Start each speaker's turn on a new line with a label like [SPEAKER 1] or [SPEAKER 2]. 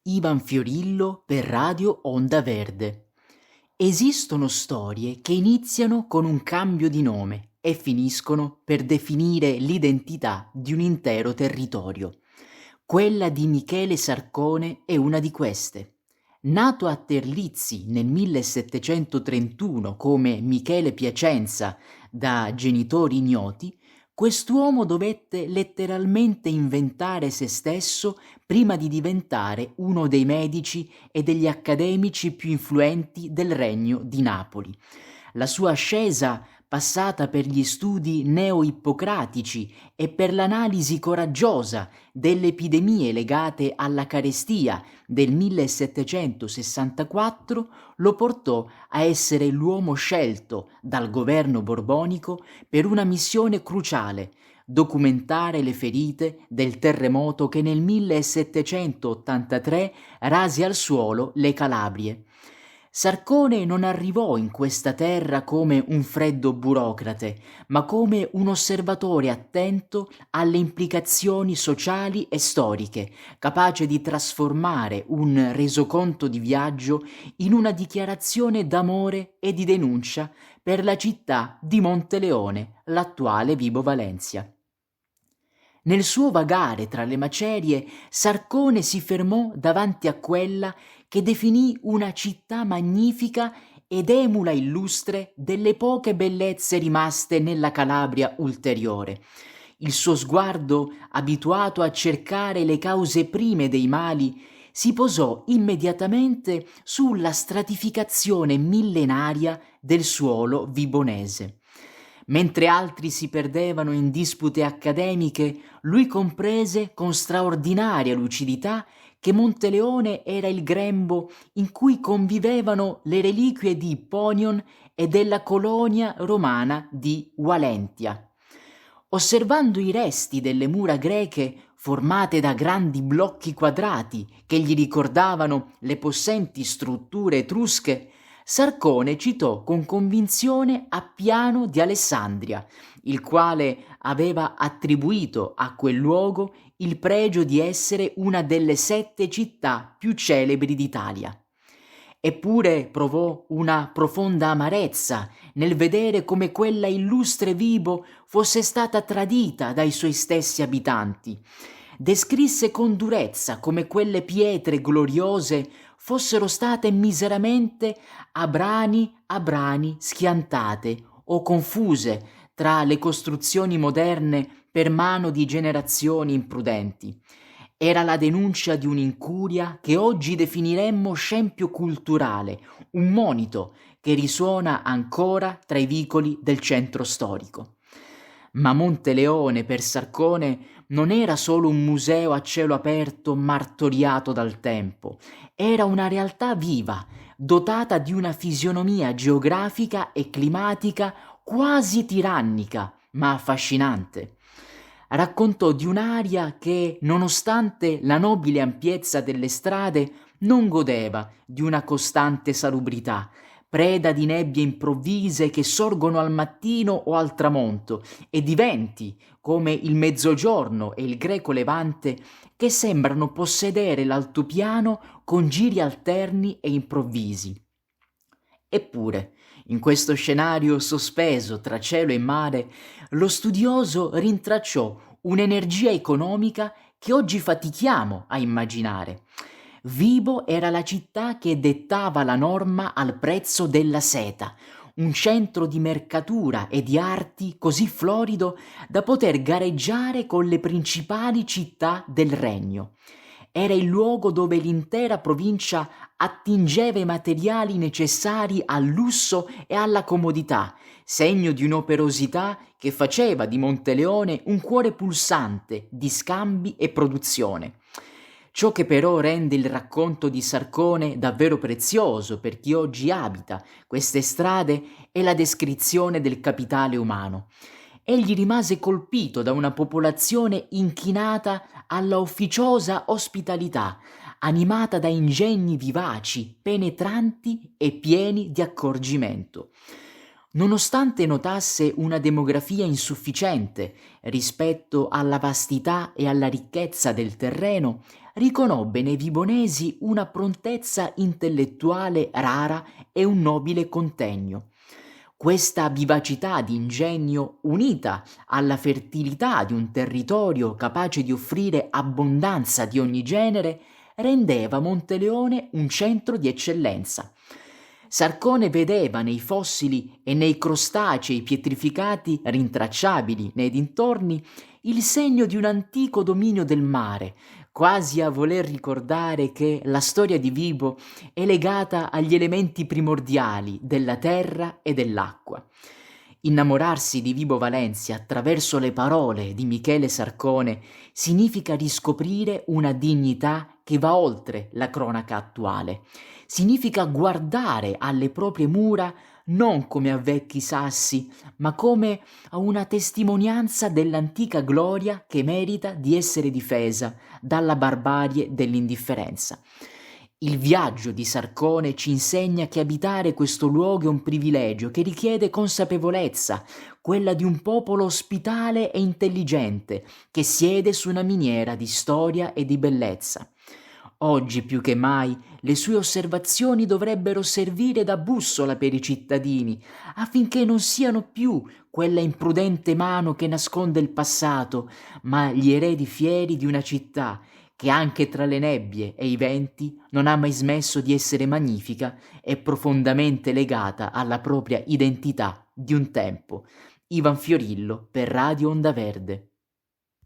[SPEAKER 1] Ivan Fiorillo per Radio Onda Verde. Esistono storie che iniziano con un cambio di nome e finiscono per definire l'identità di un intero territorio. Quella di Michele Sarcone è una di queste. Nato a Terlizzi nel 1731 come Michele Piacenza da genitori ignoti, quest'uomo dovette letteralmente inventare se stesso prima di diventare uno dei medici e degli accademici più influenti del Regno di Napoli. La sua ascesa, passata per gli studi neo-ippocratici e per l'analisi coraggiosa delle epidemie legate alla carestia del 1764, lo portò a essere l'uomo scelto dal governo borbonico per una missione cruciale: documentare le ferite del terremoto che nel 1783 rase al suolo le Calabrie. Sarcone non arrivò in questa terra come un freddo burocrate, ma come un osservatore attento alle implicazioni sociali e storiche, capace di trasformare un resoconto di viaggio in una dichiarazione d'amore e di denuncia per la città di Monteleone, l'attuale Vibo Valentia. Nel suo vagare tra le macerie, Sarcone si fermò davanti a quella che definì una città magnifica ed emula illustre delle poche bellezze rimaste nella Calabria ulteriore. Il suo sguardo, abituato a cercare le cause prime dei mali, si posò immediatamente sulla stratificazione millenaria del suolo vibonese. Mentre altri si perdevano in dispute accademiche, lui comprese con straordinaria lucidità che Monteleone era il grembo in cui convivevano le reliquie di Ipponion e della colonia romana di Valentia. Osservando i resti delle mura greche formate da grandi blocchi quadrati che gli ricordavano le possenti strutture etrusche, Sarcone citò con convinzione Appiano di Alessandria, il quale aveva attribuito a quel luogo il pregio di essere una delle 7 città più celebri d'Italia. Eppure provò una profonda amarezza nel vedere come quella illustre Vibo fosse stata tradita dai suoi stessi abitanti. Descrisse con durezza come quelle pietre gloriose fossero state miseramente a brani schiantate o confuse tra le costruzioni moderne per mano di generazioni imprudenti. Era la denuncia di un'incuria che oggi definiremmo scempio culturale, un monito che risuona ancora tra i vicoli del centro storico. Ma Monteleone per Sarcone non era solo un museo a cielo aperto martoriato dal tempo, era una realtà viva, dotata di una fisionomia geografica e climatica quasi tirannica, ma affascinante. Raccontò di un'aria che, nonostante la nobile ampiezza delle strade, non godeva di una costante salubrità, preda di nebbie improvvise che sorgono al mattino o al tramonto, e di venti, come il mezzogiorno e il greco levante, che sembrano possedere l'altopiano con giri alterni e improvvisi. Eppure, in questo scenario sospeso tra cielo e mare, lo studioso rintracciò un'energia economica che oggi fatichiamo a immaginare. Vibo era la città che dettava la norma al prezzo della seta, un centro di mercatura e di arti così florido da poter gareggiare con le principali città del regno. Era il luogo dove l'intera provincia attingeva i materiali necessari al lusso e alla comodità, segno di un'operosità che faceva di Monteleone un cuore pulsante di scambi e produzione. Ciò che però rende il racconto di Sarcone davvero prezioso per chi oggi abita queste strade è la descrizione del capitale umano. Egli rimase colpito da una popolazione inchinata alla ufficiosa ospitalità, animata da ingegni vivaci, penetranti e pieni di accorgimento. Nonostante notasse una demografia insufficiente rispetto alla vastità e alla ricchezza del terreno, riconobbe nei Vibonesi una prontezza intellettuale rara e un nobile contegno. Questa vivacità di ingegno, unita alla fertilità di un territorio capace di offrire abbondanza di ogni genere, rendeva Monteleone un centro di eccellenza. Sarcone vedeva nei fossili e nei crostacei pietrificati rintracciabili nei dintorni il segno di un antico dominio del mare, quasi a voler ricordare che la storia di Vibo è legata agli elementi primordiali della terra e dell'acqua. Innamorarsi di Vibo Valencia attraverso le parole di Michele Sarcone significa riscoprire una dignità che va oltre la cronaca attuale. Significa guardare alle proprie mura non come a vecchi sassi, ma come a una testimonianza dell'antica gloria che merita di essere difesa dalla barbarie dell'indifferenza. Il viaggio di Sarcone ci insegna che abitare questo luogo è un privilegio che richiede consapevolezza, quella di un popolo ospitale e intelligente che siede su una miniera di storia e di bellezza. Oggi più che mai le sue osservazioni dovrebbero servire da bussola per i cittadini, affinché non siano più quella imprudente mano che nasconde il passato, ma gli eredi fieri di una città che anche tra le nebbie e i venti non ha mai smesso di essere magnifica e profondamente legata alla propria identità di un tempo. Ivan Fiorillo per Radio Onda Verde.